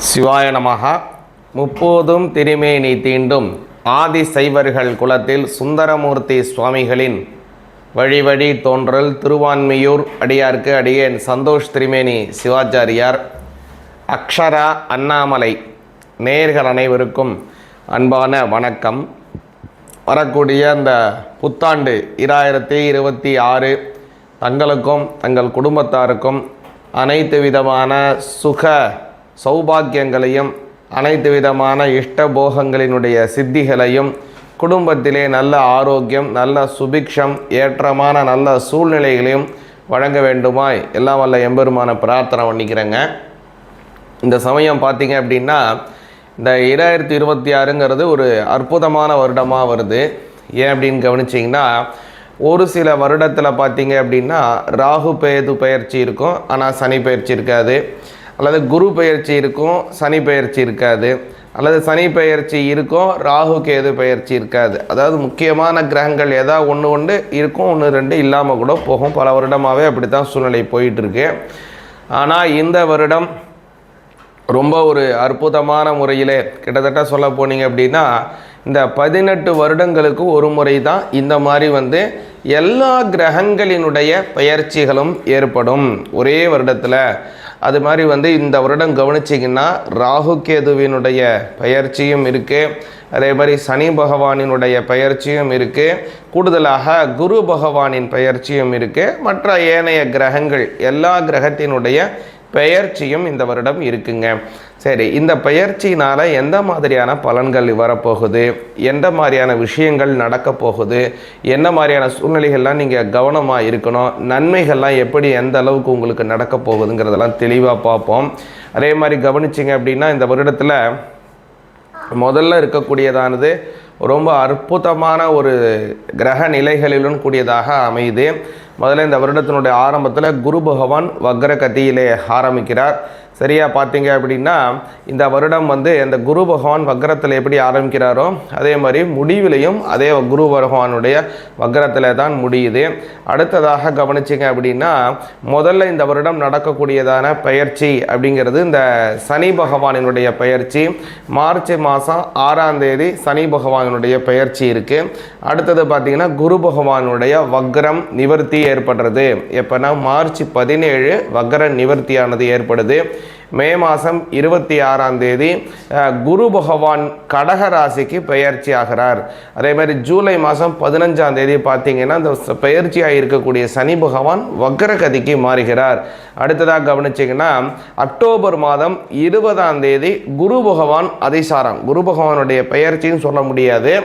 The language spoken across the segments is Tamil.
சிவாய நமஹ. முப்போதும் திருமேனி தீண்டும் ஆதி சைவர்கள் குலத்தில் சுந்தரமூர்த்தி சுவாமிகளின் வழி வழி தோன்றல் திருவான்மியூர் அடியார்க்கு அடியேன் சந்தோஷ் திருமேனி சிவாச்சாரியார். அக்ஷரா அண்ணாமலை நேயர்கள் அனைவருக்கும் அன்பான வணக்கம். வரக்கூடிய அந்த புத்தாண்டு 2026 தங்களுக்கும் தங்கள் குடும்பத்தாருக்கும் அனைத்து விதமான சுக சௌபாக்கியங்களையும் அனைத்து விதமான இஷ்டபோகங்களினுடைய சித்திகளையும் குடும்பத்திலே நல்ல ஆரோக்கியம், நல்ல சுபிக்ஷம், ஏற்றமான நல்ல சூழ்நிலைகளையும் வழங்க வேண்டுமாய் எல்லாம் வல்ல எம்பெருமான பிரார்த்தனை பண்ணிக்கிறேங்க. இந்த சமயம் பார்த்திங்க அப்படின்னா இந்த 2026ங்கிறது ஒரு அற்புதமான வருடமாக வருது. ஏன் அப்படின்னு கவனிச்சிங்கன்னா, ஒரு சில வருடத்தில் பார்த்திங்க அப்படின்னா ராகு கேது பெயர்ச்சி இருக்கும், ஆனால் சனி பெயர்ச்சி இருக்காது. அல்லது குரு பெயர்ச்சி இருக்கும், சனி பெயர்ச்சி இருக்காது. அல்லது சனி பெயர்ச்சி இருக்கும், ராகு கேது பெயர்ச்சி இருக்காது. அதாவது முக்கியமான கிரகங்கள் ஏதாவது ஒன்று இருக்கும், 1-2 இல்லாமல் கூட போகும். பல வருடமாகவே அப்படி தான் சூழ்நிலை போயிட்டுருக்கு. ஆனால் இந்த வருடம் ரொம்ப ஒரு அற்புதமான முறையிலே கிட்டத்தட்ட சொல்ல போனீங்க அப்படின்னா இந்த 18 வருடங்களுக்கு ஒரு முறை தான் இந்த மாதிரி எல்லா கிரகங்களினுடைய பெயர்ச்சிகளும் ஏற்படும் ஒரே வருடத்தில். அது மாதிரி இந்த வருடம் கவனிச்சிங்கன்னா ராகு கேதுவினுடைய பெயர்ச்சியும் இருக்குது, அதே மாதிரி சனி பகவானினுடைய பெயர்ச்சியும் இருக்குது, கூடுதலாக குரு பகவானின் பெயர்ச்சியும் இருக்குது, மற்ற ஏனைய கிரகங்கள் எல்லா கிரகத்தினுடைய பெயர்ச்சியும் இந்த வருடம் இருக்குங்க. சரி, இந்த பெயர்ச்சினால் எந்த மாதிரியான பலன்கள் வரப்போகுது, எந்த மாதிரியான விஷயங்கள் நடக்க போகுது, என்ன மாதிரியான சூழ்நிலைகள்லாம் நீங்கள் கவனமாக இருக்கணும், நன்மைகள்லாம் எப்படி எந்த அளவுக்கு உங்களுக்கு நடக்க போகுதுங்கிறதெல்லாம் தெளிவாக பார்ப்போம். அதே மாதிரி கவனிச்சிங்க அப்படின்னா இந்த வருடத்தில் முதல்ல இருக்கக்கூடியதானது ரொம்ப அற்புதமான ஒரு கிரக நிலைகளிலும் கூடியதாக அமையுது. முதல்ல இந்த வருடத்தினுடைய ஆரம்பத்தில் குரு பகவான் வக்ர கதியிலே ஆரம்பிக்கிறார். சரியாக பார்த்தீங்க அப்படின்னா இந்த வருடம் அந்த குரு பகவான் வக்ரத்தில் எப்படி ஆரம்பிக்கிறாரோ அதே மாதிரி முடிவிலையும் அதே குரு பகவானுடைய வக்ரத்தில் தான் முடியுது. அடுத்ததாக கவனிச்சிங்க அப்படின்னா முதல்ல இந்த வருடம் நடக்கக்கூடியதான பயிற்சி அப்படிங்கிறது இந்த சனி பகவானினுடைய பயிற்சி. மார்ச் மாதம் 6ஆம் தேதி சனி பகவானுடைய பயிற்சி இருக்குது. அடுத்தது பார்த்திங்கன்னா குரு பகவானுடைய வக்ரம் நிவர்த்தி ஏற்படுறது. எப்போனா மார்ச் 17 வக்ர நிவர்த்தியானது ஏற்படுது. மே மாதம் 26ஆம் தேதி குரு பகவான் கடக ராசிக்கு பெயர்ச்சி ஆகிறார். அதே மாதிரி ஜூலை மாதம் 15ஆம் தேதி பார்த்தீங்கன்னா இந்த பெயர்ச்சியாக இருக்கக்கூடிய சனி பகவான் வக்ரகதிக்கு மாறுகிறார். அடுத்ததாக கவனிச்சிங்கன்னா அக்டோபர் மாதம் 20ஆம் தேதி குரு பகவான் அதிசாரம். குரு பகவானுடைய பெயர்ச்சின்னு சொல்ல முடியாது.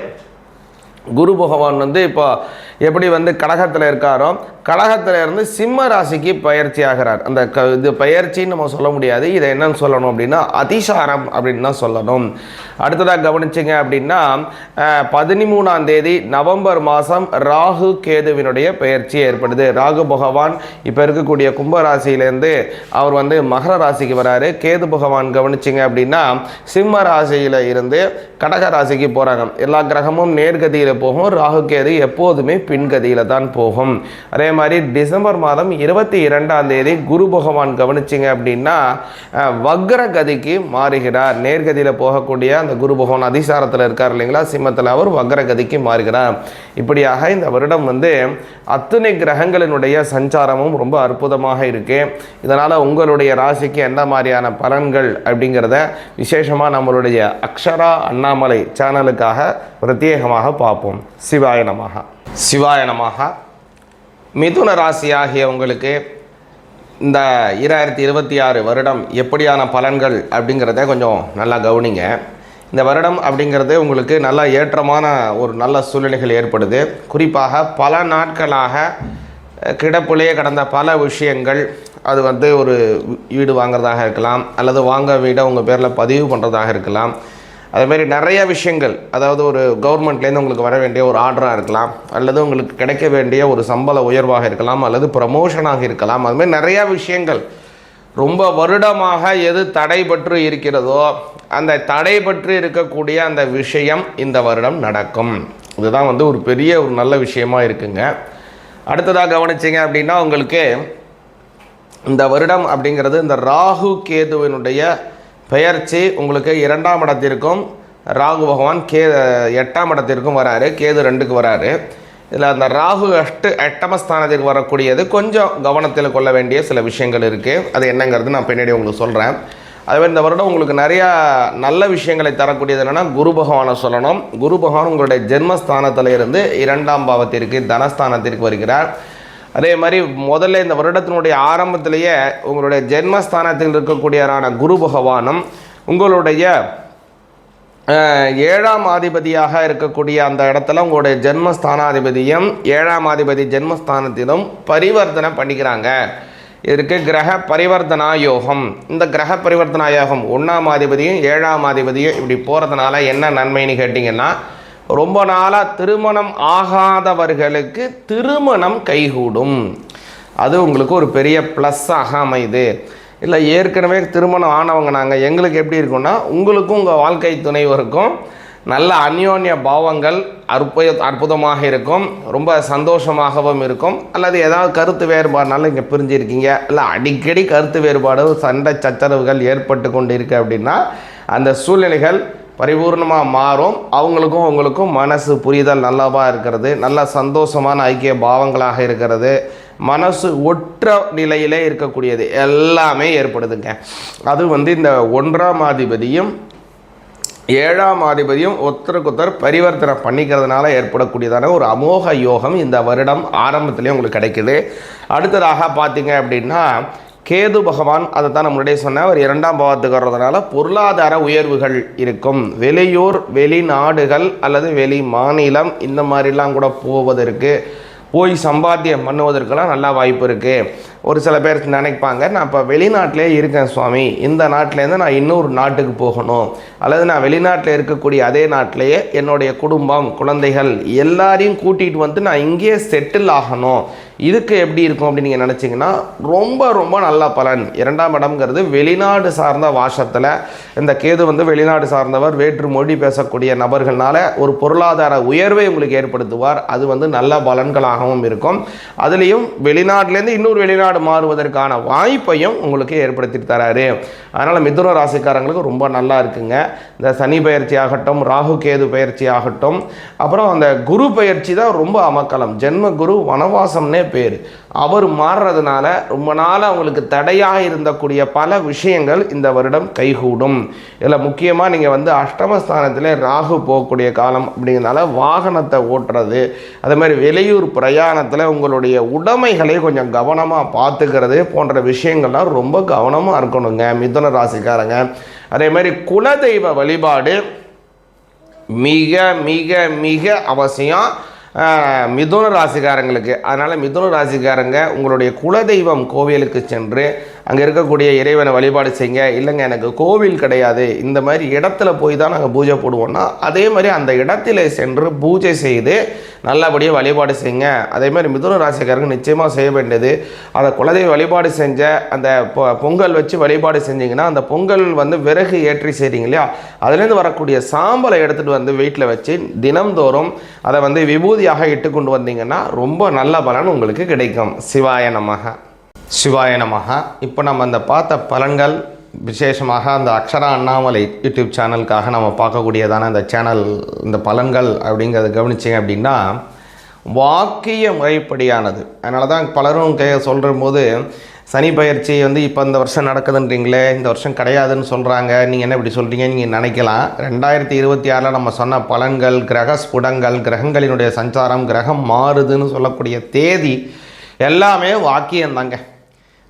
குரு பகவான் இப்போ எப்படி கடகத்தில் இருக்காரோ கடகத்தில் இருந்து சிம்ம ராசிக்கு பயிற்சி ஆகிறார். அந்த இது பயிற்சின்னு நம்ம சொல்ல முடியாது, இதை என்னன்னு சொல்லணும் அப்படின்னா அதிசாரம் அப்படின்னு தான் சொல்லணும். அடுத்ததாக கவனிச்சிங்க அப்படின்னா 13ஆம் தேதி நவம்பர் மாதம் ராகு கேதுவினுடைய பயிற்சி ஏற்படுது. ராகு பகவான் இப்போ இருக்கக்கூடிய கும்பராசியிலேருந்து அவர் மகர ராசிக்கு வராரு. கேது பகவான் கவனிச்சிங்க அப்படின்னா சிம்ம ராசியில் இருந்து கடக ராசிக்கு போகிறாங்க. எல்லா கிரகமும் நேர்கதியில் போகும், ராகு கேது எப்போதுமே பின்கதியில் தான் போகும். அதே மாதிரி டிசம்பர் மாதம் 22ஆம் தேதி குரு பகவான் கவனிச்சிங்க அப்படின்னா வக்ர கதிக்கு மாறுகிறார். நேர்கதியில் போகக்கூடிய அந்த குரு பகவான் அதிசாரத்தில் இருக்கார் இல்லைங்களா, சிம்மத்தில், அவர் வக்ர கதிக்கு மாறுகிறார். இப்படியாக இந்த வருடம் அத்தனை கிரகங்களினுடைய சஞ்சாரமும் ரொம்ப அற்புதமாக இருக்கு. இதனால் உங்களுடைய ராசிக்கு என்ன மாதிரியான பலன்கள் அப்படிங்கிறத விசேஷமாக நம்மளுடைய அக்ஷரா அண்ணாமலை சேனலுக்காக பிரத்யேகமாக பார்ப்போம். சிவாய நமஹ. சிவாய நமஹ. மிதுன ராசி ஆகிய உங்களுக்கு இந்த 2026 வருடம் எப்படியான பலன்கள் அப்படிங்கிறத கொஞ்சம் நல்லா கவனிங்க. இந்த வருடம் அப்படிங்கிறது உங்களுக்கு நல்ல ஏற்றமான ஒரு நல்ல சூழ்நிலைகள் ஏற்படுது. குறிப்பாக பல நாட்களாக கிடப்பிலேயே கடந்த பல விஷயங்கள், அது ஒரு வீடு வாங்குறதாக இருக்கலாம், அல்லது வாங்க வீடை உங்கள் பேரில் பதிவு பண்ணுறதாக இருக்கலாம். அதுமாரி நிறைய விஷயங்கள், அதாவது ஒரு கவர்மெண்ட்லேருந்து உங்களுக்கு வர வேண்டிய ஒரு ஆர்டராக இருக்கலாம், அல்லது உங்களுக்கு கிடைக்க வேண்டிய ஒரு சம்பள உயர்வாக இருக்கலாம், அல்லது ப்ரமோஷனாக இருக்கலாம். அதுமாதிரி நிறையா விஷயங்கள் ரொம்ப வருடமாக எது தடைபற்று இருக்கிறதோ அந்த தடைபற்று இருக்கக்கூடிய அந்த விஷயம் இந்த வருடம் நடக்கும். இதுதான் ஒரு பெரிய ஒரு நல்ல விஷயமா இருக்குங்க. அடுத்ததாக கவனிச்சிங்க அப்படின்னா உங்களுக்கு இந்த வருடம் அப்படிங்கிறது இந்த ராகு கேதுவினுடைய பெயர்ச்சி உங்களுக்கு 2ஆம் இடத்திற்கும் ராகு பகவான் 8ஆம் இடத்திற்கும் வராரு, கேது 2க்கு வராரு. இதில் அந்த ராகு எட்டமஸ்தானத்திற்கு வரக்கூடியது கொஞ்சம் கவனத்தில் கொள்ள வேண்டிய சில விஷயங்கள் இருக்குது. அது என்னங்கிறது நான் பின்னாடி உங்களுக்கு சொல்கிறேன். அதுவே இந்த வருடம் உங்களுக்கு நிறையா நல்ல விஷயங்களை தரக்கூடியது என்னென்னா குரு பகவானை சொல்லணும். குரு பகவான் உங்களுடைய ஜென்மஸ்தானத்தில் இருந்து 2ஆம் பாவத்திற்கு தனஸ்தானத்திற்கு வருகிறார். அதே மாதிரி முதல்ல இந்த வருடத்தினுடைய ஆரம்பத்திலேயே உங்களுடைய ஜென்மஸ்தானத்தில் இருக்கக்கூடியவரான குரு பகவானும் உங்களுடைய 7ஆம் அதிபதியாக இருக்கக்கூடிய அந்த இடத்துல உங்களுடைய ஜென்மஸ்தானாதிபதியும் 7ஆம் அதிபதி ஜென்மஸ்தானத்திலும் பரிவர்த்தனை பண்ணிக்கிறாங்க. இதற்கு கிரக பரிவர்த்தனா யோகம். இந்த கிரக பரிவர்த்தனா யோகம் 1ஆம் அதிபதியும் 7ஆம் அதிபதியும் இப்படி போகிறதுனால என்ன நன்மைன்னு கேட்டிங்கன்னா, ரொம்ப நாளாக திருமணம் ஆகாதவர்களுக்கு திருமணம் கைகூடும். அது உங்களுக்கு ஒரு பெரிய ப்ளஸ்ஸாக அமையுது. இல்லை ஏற்கனவே திருமணம் ஆனவங்க நாங்கள், எங்களுக்கு எப்படி இருக்குன்னா, உங்களுக்கும் உங்கள் வாழ்க்கை துணைவருக்கும் நல்ல அந்யோன்ய பாவங்கள் அற்புதமாக இருக்கும், ரொம்ப சந்தோஷமாகவும் இருக்கும். அல்லது ஏதாவது கருத்து வேறுபாடுனாலும் இங்கே பிரிஞ்சிருக்கீங்க, இல்லை அடிக்கடி கருத்து வேறுபாடு சண்டை சச்சரவுகள் ஏற்பட்டு கொண்டு இருக்கு அப்படின்னா அந்த சூழ்நிலைகள் பரிபூர்ணமாக மாறும். அவங்களுக்கும் உங்களுக்கும் மனசு புரிதல் நல்லாவாக இருக்கிறது, நல்ல சந்தோஷமான ஐக்கிய பாவங்களாக இருக்கிறது, மனசு ஒற்ற நிலையிலே இருக்கக்கூடியது எல்லாமே ஏற்படுதுங்க. அது இந்த 1ஆம் அதிபதியும் 7ஆம் அதிபதியும் ஒருத்தருக்கொத்தர் பரிவர்த்தனை பண்ணிக்கிறதுனால ஏற்படக்கூடியதான ஒரு அமோக யோகம் இந்த வருடம் ஆரம்பத்திலே உங்களுக்கு கிடைக்குது. அடுத்ததாக பார்த்தீங்க அப்படின்னா கேது பகவான், அதை தான் நான் முன்னாடியே சொன்னேன், ஒரு 2ஆம் பாவத்துக்கு வர்றதுனால பொருளாதார உயர்வுகள் இருக்கும். வெளியூர் வெளிநாடுகள் அல்லது வெளி மாநிலம் இந்த மாதிரிலாம் கூட போய் சம்பாத்தியம் பண்ணுவதற்கெல்லாம் நல்லா வாய்ப்பு இருக்குது. ஒரு சில பேர் நினைப்பாங்க, நான் இப்போ வெளிநாட்டிலே இருக்கேன் சுவாமி, இந்த நாட்டிலேருந்து நான் இன்னொரு நாட்டுக்கு போகணும், அல்லது நான் வெளிநாட்டில் இருக்கக்கூடிய அதே நாட்டிலேயே என்னுடைய குடும்பம் குழந்தைகள் எல்லாரையும் கூட்டிகிட்டு நான் இங்கேயே செட்டில் ஆகணும், இதுக்கு எப்படி இருக்கும் அப்படின்னு நீங்கள் நினச்சிங்கன்னா ரொம்ப ரொம்ப நல்ல பலன். 2ஆம் இடம்ங்கிறது வெளிநாடு சார்ந்த வாசத்தில் இந்த கேது வெளிநாடு சார்ந்தவர், வேற்று மொழி பேசக்கூடிய நபர்களால் ஒரு பொருளாதார உயர்வை உங்களுக்கு ஏற்படுத்துவார். அது நல்ல பலன்களாகவும் இருக்கும். அதுலேயும் வெளிநாட்டிலேருந்து இன்னொரு வெளிநாடு மாறுவதற்கான வாய்ப்பையும் உங்களுக்கு ஏற்படுத்தி தராரு. அதனால் மிதுன ராசிக்காரங்களுக்கு ரொம்ப நல்லா இருக்குங்க. இந்த சனி பயிற்சி ஆகட்டும், ராகு கேது பயிற்சி ஆகட்டும், அப்புறம் அந்த குரு பயிற்சி தான் ரொம்ப அமக்கலம். ஜென்ம குரு வனவாசம்னே பேர். அவர் மாறுறதுனால ரொம்ப நாள் அவங்களுக்கு தடையாக இருந்தக்கூடிய பல விஷயங்கள் இந்த வருடம் கைகூடும். இதில் முக்கியமாக நீங்கள் அஷ்டமஸ்தானத்தில் ராகு போகக்கூடிய காலம் அப்படிங்கிறதுனால வாகனத்தை ஓட்டுறது, அதே மாதிரி வெளியூர் பிரயாணத்தில் உங்களுடைய உடைமைகளை கொஞ்சம் கவனமாக பார்த்துக்கிறது போன்ற விஷயங்கள்லாம் ரொம்ப கவனமாக இருக்கணுங்க மிதுன ராசிக்காரங்க. அதே மாதிரி குலதெய்வ வழிபாடு மிக மிக மிக அவசியம் மிதுன ராசிக்காரங்களுக்கு. அதனால் மிதுன ராசிக்காரங்க உங்களுடைய குலதெய்வம் கோவிலுக்கு சென்று அங்கே இருக்கக்கூடிய இறைவனை வழிபாடு செய்யுங்க. இல்லைங்க எனக்கு கோவில் கிடையாது, இந்த மாதிரி இடத்துல போய் தான் நாங்கள் பூஜை போடுவோம்னா அதே மாதிரி அந்த இடத்துல சென்று பூஜை செய்து நல்லபடியாக வழிபாடு செய்யுங்க. அதே மாதிரி மிதுன ராசிக்காரங்க நிச்சயமாக செய்ய வேண்டியது, அந்த குலதெய்வ வழிபாடு செஞ்ச அந்த பொங்கல் வச்சு வழிபாடு செஞ்சிங்கன்னா அந்த பொங்கல் விறகு ஏற்றி செய்கிறீங்க இல்லையா, அதுலேருந்து வரக்கூடிய சாம்பலை எடுத்துகிட்டு வீட்டில் வச்சு தினம்தோறும் அதை விபூதியாக இட்டு கொண்டு வந்தீங்கன்னா ரொம்ப நல்ல பலன் உங்களுக்கு கிடைக்கும். சிவாய நமக சிவாய நமக. இப்போ நம்ம அந்த பார்த்த பலன்கள் விசேஷமாக அந்த அக்ஷரா அண்ணாமலை யூடியூப் சேனலுக்காக நம்ம பார்க்கக்கூடியதான அந்த சேனல் இந்த பலன்கள் அப்படிங்கிறத கவனிச்சிங்க அப்படின்னா வாக்கிய முறைப்படியானது. அதனால தான் பலரும் சொல்கிற போது சனி பயிற்சி இப்போ இந்த வருஷம் நடக்குதுன்றீங்களே, இந்த வருஷம் கிடையாதுன்னு சொல்கிறாங்க, நீங்கள் என்ன இப்படி சொல்கிறீங்க நீங்கள் நினைக்கலாம். 2026 நம்ம சொன்ன பலன்கள், கிரக ஸ்புடங்கள், கிரகங்களினுடைய சஞ்சாரம், கிரகம் மாறுதுன்னு சொல்லக்கூடிய தேதி எல்லாமே வாக்கியம்தாங்க.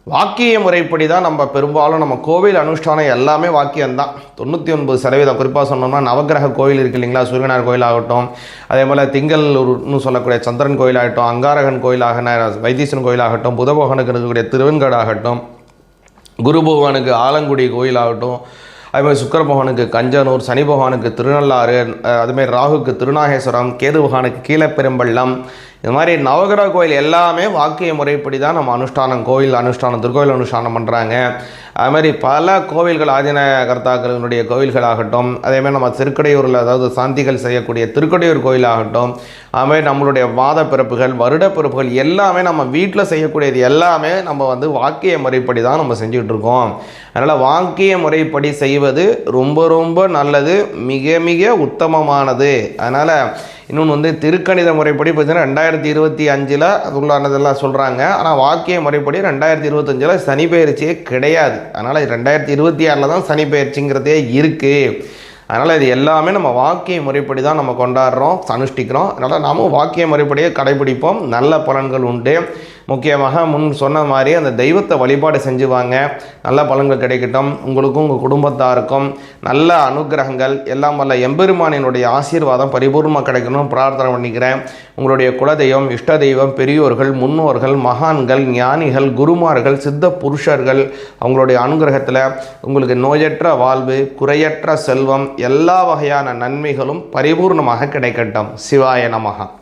வாக்கிய முறைப்படி தான் நம்ம பெரும்பாலும் நம்ம கோவில் அனுஷ்டானம் எல்லாமே வாக்கியம்தான். 99% குறிப்பாக சொன்னோம்னா நவகிரக கோயில் இருக்குது இல்லைங்களா, சூரியனார் கோயிலாகட்டும், அதே போல் திங்கள்னு சொல்லக்கூடிய சந்திரன் கோயிலாகட்டும், அங்காரகன் கோயிலாக வைத்தீஸ்வரன் கோயிலாகட்டும், புத பகவானுக்கு இருக்கக்கூடிய திருவெண்காடாகட்டும், குரு பகவானுக்கு ஆலங்குடி கோயிலாகட்டும், அதுமாதிரி சுக்கிர பகவானுக்கு கஞ்சனூர், சனி பகவானுக்கு திருநள்ளாறு, அதுமாதிரி ராகுக்கு திருநாகேஸ்வரம், கேது பகவானுக்கு கீழப்பெரும்பள்ளம், இது மாதிரி நவகிரக கோயில் எல்லாமே வாக்கிய முறைப்படி தான் நம்ம அனுஷ்டானம், கோயில் அனுஷ்டானம், திருக்கோயில் அனுஷ்டானம் பண்ணுறாங்க. அதுமாதிரி பல கோவில்கள், ஆதீன கர்த்தாக்களினுடைய கோவில்களாகட்டும், அதேமாதிரி நம்ம திருக்கடையூரில் அதாவது சாந்திகள் செய்யக்கூடிய திருக்கடையூர் கோயிலாகட்டும், அதுமாதிரி நம்மளுடைய வாத பிறப்புகள், வருட பிறப்புகள் எல்லாமே நம்ம வீட்டில் செய்யக்கூடியது எல்லாமே நம்ம வந்து வாக்கிய முறைப்படி தான் நம்ம செஞ்சுக்கிட்டு இருக்கோம். அதனால் வாக்கிய முறைப்படி செய்வது ரொம்ப ரொம்ப நல்லது, மிக மிக உத்தமமானது. அதனால் இன்னொன்று வந்து திருக்கணித முறைப்படி பார்த்தீங்கன்னா 2025 அது உள்ளானதெல்லாம் சொல்கிறாங்க. ஆனால் வாக்கிய முறைப்படி 2025 சனி பெயர்ச்சியே கிடையாது. அதனால் 2026 தான் சனி பெயர்ச்சிங்கிறதே இருக்குது. அதனால் இது எல்லாமே நம்ம வாக்கிய முறைப்படி தான் நம்ம கொண்டாடுறோம், அனுஷ்டிக்கிறோம். அதனால் நாமும் வாக்கிய முறைப்படியே கடைபிடிப்போம், நல்ல பலன்கள் உண்டு. முக்கியமாக முன் சொன்ன மாதிரி அந்த தெய்வத்தை வழிபாடு செஞ்சுவாங்க, நல்ல பலன்கள் கிடைக்கட்டும். உங்களுக்கும் உங்கள் குடும்பத்தாருக்கும் நல்ல அனுகிரகங்கள் எல்லாம் வல்ல எம்பெருமானினுடைய ஆசீர்வாதம் பரிபூர்ணமாக கிடைக்கணும் பிரார்த்தனை பண்ணிக்கிறேன். உங்களுடைய குலதெய்வம், இஷ்ட தெய்வம், பெரியோர்கள், முன்னோர்கள், மகான்கள், ஞானிகள், குருமார்கள், சித்த புருஷர்கள் அவங்களுடைய அனுகிரகத்தில் உங்களுக்கு நோயற்ற வாழ்வு, குறையற்ற செல்வம், எல்லா வகையான நன்மைகளும் பரிபூர்ணமாக கிடைக்கட்டும். சிவாய நமஹ.